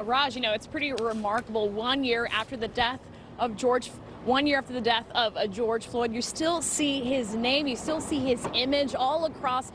Raj, you know, it's pretty remarkable. 1 year after the death of George Floyd, you still see his name, you still see his image all across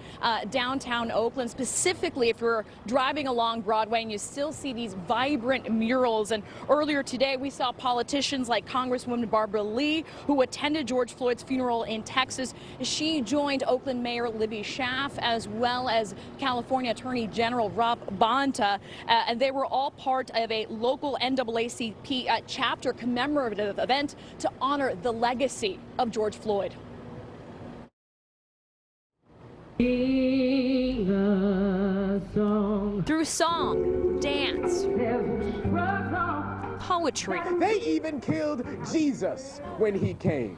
downtown Oakland, specifically if you're driving along Broadway, and you still see these vibrant murals. And earlier today, we saw politicians like Congresswoman Barbara Lee, who attended George Floyd's funeral in Texas. She joined Oakland Mayor Libby Schaaf, as well as California Attorney General Rob Bonta, and they were all part of a local NAACP chapter commemorative event to honor the legacy of George Floyd. Through song, dance, poetry, they even killed Jesus when he came.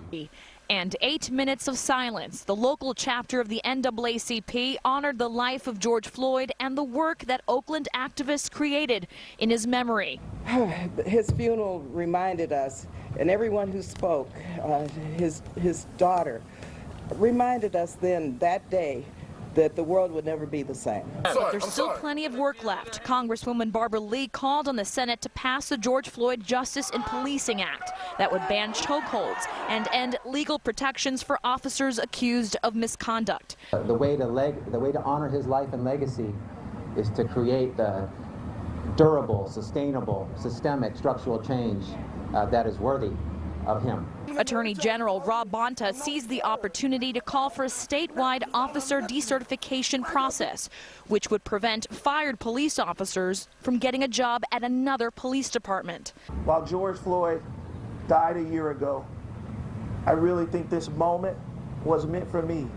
And 8 minutes of silence, the local chapter of the NAACP honored the life of George Floyd and the work that Oakland activists created in his memory. His funeral reminded us, and everyone who spoke, his daughter, reminded us then, that day, that the world would never be the same. But there's still plenty of work left. Congresswoman Barbara Lee called on the Senate to pass the George Floyd Justice in Policing Act that would ban chokeholds and end legal protections for officers accused of misconduct. The way to honor his life and legacy is to create the durable, sustainable, systemic structural change that is worthy of him. Attorney General Rob Bonta seized the opportunity to call for a statewide officer decertification process, which would prevent fired police officers from getting a job at another police department. While George Floyd died a year ago, I really think this moment was meant for me.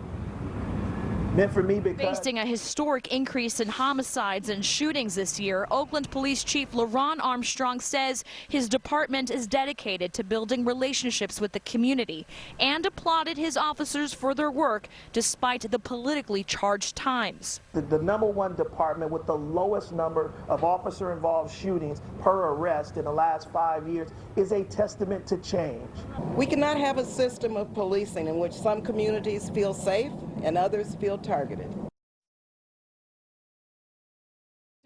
Because facing a historic increase in homicides and shootings this year, Oakland Police Chief LaRon Armstrong says his department is dedicated to building relationships with the community and applauded his officers for their work despite the politically charged times. The #1 department with the lowest number of officer-involved shootings per arrest in the last 5 years is a testament to change. We cannot have a system of policing in which some communities feel safe and others feel targeted.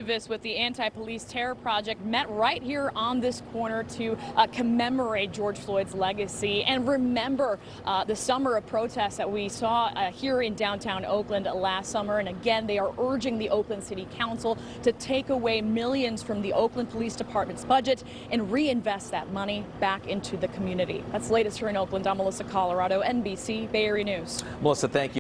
Activists with the Anti-Police Terror Project met right here on this corner to commemorate George Floyd's legacy and remember the summer of protests that we saw here in downtown Oakland last summer. And again, they are urging the Oakland City Council to take away millions from the Oakland Police Department's budget and reinvest that money back into the community. That's the latest here in Oakland. I'm Melissa Colorado, NBC Bay Area News. Melissa, thank you.